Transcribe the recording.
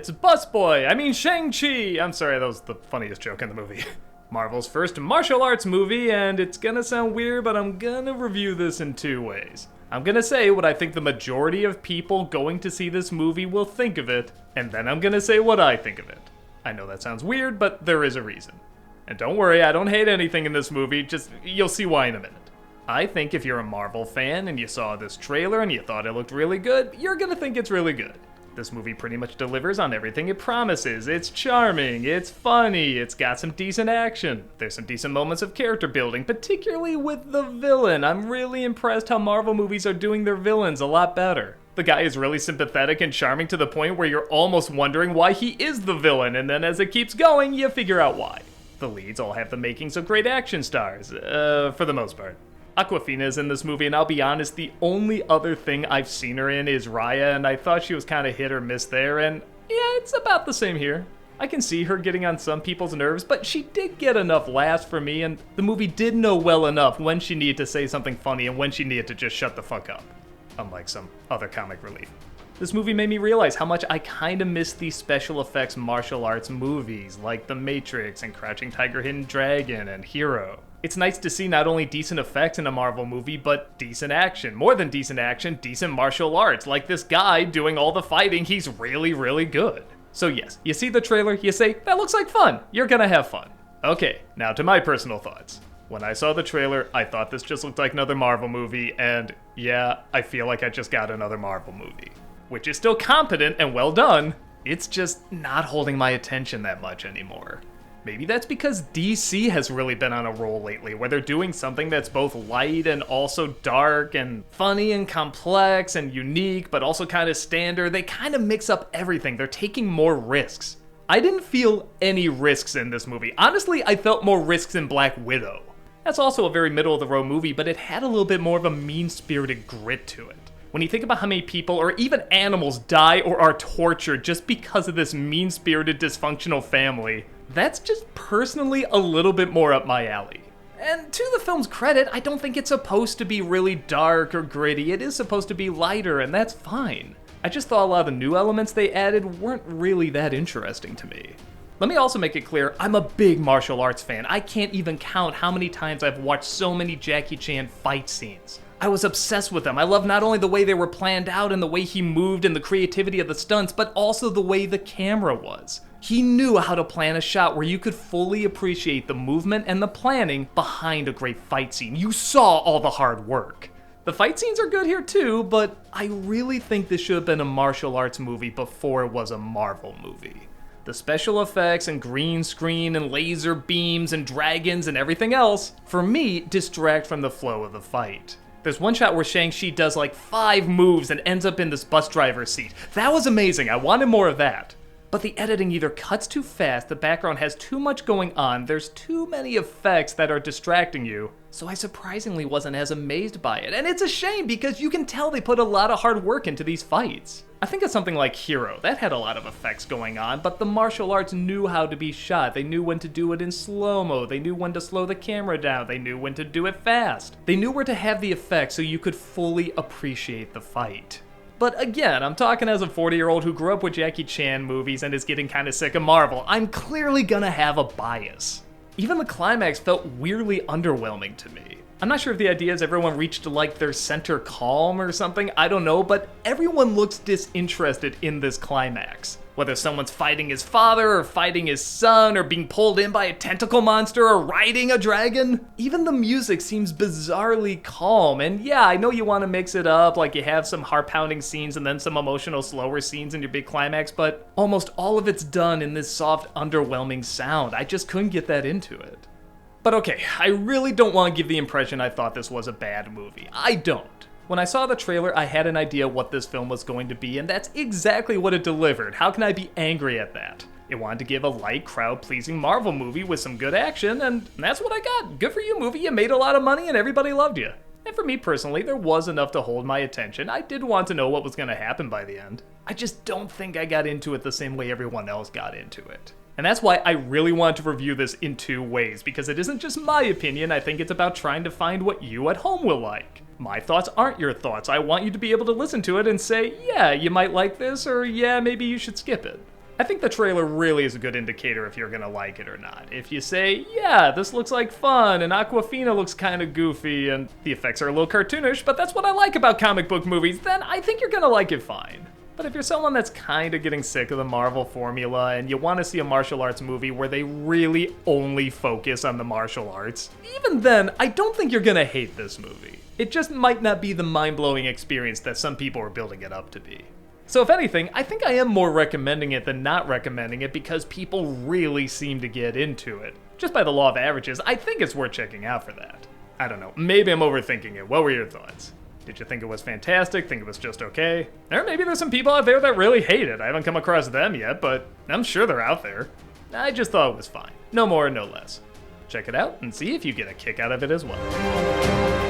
it's Shang-Chi! I'm sorry, that was the funniest joke in the movie. Marvel's first martial arts movie, and it's gonna sound weird, but I'm gonna review this in two ways. I'm gonna say what I think the majority of people going to see this movie will think of it, and then I'm gonna say what I think of it. I know that sounds weird, but there is a reason. And don't worry, I don't hate anything in this movie, just you'll see why in a minute. I think if you're a Marvel fan and you saw this trailer and you thought it looked really good, you're gonna think it's really good. This movie pretty much delivers on everything it promises. It's charming, it's funny, it's got some decent action. There's some decent moments of character building, particularly with the villain. I'm really impressed how Marvel movies are doing their villains a lot better. The guy is really sympathetic and charming to the point where you're almost wondering why he is the villain, and then as it keeps going, you figure out why. The leads all have the makings of great action stars, for the most part. Awkwafina is in this movie, and I'll be honest, the only other thing I've seen her in is Raya, and I thought she was kind of hit or miss there, and yeah, it's about the same here. I can see her getting on some people's nerves, but she did get enough laughs for me, and the movie did know well enough when she needed to say something funny and when she needed to just shut the fuck up, unlike some other comic relief. This movie made me realize how much I kinda miss these special effects martial arts movies, like The Matrix and Crouching Tiger, Hidden Dragon and Hero. It's nice to see not only decent effects in a Marvel movie, but decent action. More than decent action, decent martial arts. Like this guy doing all the fighting, he's really, really good. So yes, you see the trailer, you say, that looks like fun. You're gonna have fun. Okay, now to my personal thoughts. When I saw the trailer, I thought this just looked like another Marvel movie, and yeah, I feel like I just got another Marvel movie. Which is still competent and well done, it's just not holding my attention that much anymore. Maybe that's because DC has really been on a roll lately, where they're doing something that's both light and also dark and funny and complex and unique, but also kind of standard. They kind of mix up everything. They're taking more risks. I didn't feel any risks in this movie. Honestly, I felt more risks in Black Widow. That's also a very middle-of-the-road movie, but it had a little bit more of a mean-spirited grit to it. When you think about how many people, or even animals, die or are tortured just because of this mean-spirited, dysfunctional family, that's just personally a little bit more up my alley. And to the film's credit, I don't think it's supposed to be really dark or gritty. It is supposed to be lighter, and that's fine. I just thought a lot of the new elements they added weren't really that interesting to me. Let me also make it clear, I'm a big martial arts fan. I can't even count how many times I've watched so many Jackie Chan fight scenes. I was obsessed with them. I loved not only the way they were planned out and the way he moved and the creativity of the stunts, but also the way the camera was. He knew how to plan a shot where you could fully appreciate the movement and the planning behind a great fight scene. You saw all the hard work. The fight scenes are good here too, but I really think this should have been a martial arts movie before it was a Marvel movie. The special effects and green screen and laser beams and dragons and everything else, for me, distract from the flow of the fight. There's one shot where Shang-Chi does like 5 moves and ends up in this bus driver's seat. That was amazing, I wanted more of that. But the editing either cuts too fast, the background has too much going on, there's too many effects that are distracting you, so I surprisingly wasn't as amazed by it. And it's a shame because you can tell they put a lot of hard work into these fights. I think of something like Hero, that had a lot of effects going on, but the martial arts knew how to be shot. They knew when to do it in slow-mo, they knew when to slow the camera down, they knew when to do it fast. They knew where to have the effects so you could fully appreciate the fight. But again, I'm talking as a 40-year-old who grew up with Jackie Chan movies and is getting kind of sick of Marvel. I'm clearly gonna have a bias. Even the climax felt weirdly underwhelming to me. I'm not sure if the idea is everyone reached like their center calm or something, I don't know, but everyone looks disinterested in this climax. Whether someone's fighting his father, or fighting his son, or being pulled in by a tentacle monster, or riding a dragon. Even the music seems bizarrely calm, and yeah, I know you want to mix it up, like you have some heart-pounding scenes and then some emotional, slower scenes in your big climax, but almost all of it's done in this soft, underwhelming sound. I just couldn't get that into it. But okay, I really don't want to give the impression I thought this was a bad movie. I don't. When I saw the trailer, I had an idea what this film was going to be, and that's exactly what it delivered. How can I be angry at that? It wanted to give a light, crowd-pleasing Marvel movie with some good action, and that's what I got. Good for you, movie. You made a lot of money, and everybody loved you. And for me personally, there was enough to hold my attention. I did want to know what was going to happen by the end. I just don't think I got into it the same way everyone else got into it. And that's why I really want to review this in 2 ways, because it isn't just my opinion, I think it's about trying to find what you at home will like. My thoughts aren't your thoughts. I want you to be able to listen to it and say, yeah, you might like this, or yeah, maybe you should skip it. I think the trailer really is a good indicator if you're gonna like it or not. If you say, yeah, this looks like fun, and Awkwafina looks kinda goofy, and the effects are a little cartoonish, but that's what I like about comic book movies, then I think you're gonna like it fine. But if you're someone that's kinda getting sick of the Marvel formula, and you wanna see a martial arts movie where they really only focus on the martial arts, even then, I don't think you're gonna hate this movie. It just might not be the mind-blowing experience that some people are building it up to be. So if anything, I think I am more recommending it than not recommending it because people really seem to get into it. Just by the law of averages, I think it's worth checking out for that. I don't know, maybe I'm overthinking it. What were your thoughts? Did you think it was fantastic? Think it was just okay? Or maybe there's some people out there that really hate it. I haven't come across them yet, but I'm sure they're out there. I just thought it was fine. No more, no less. Check it out and see if you get a kick out of it as well.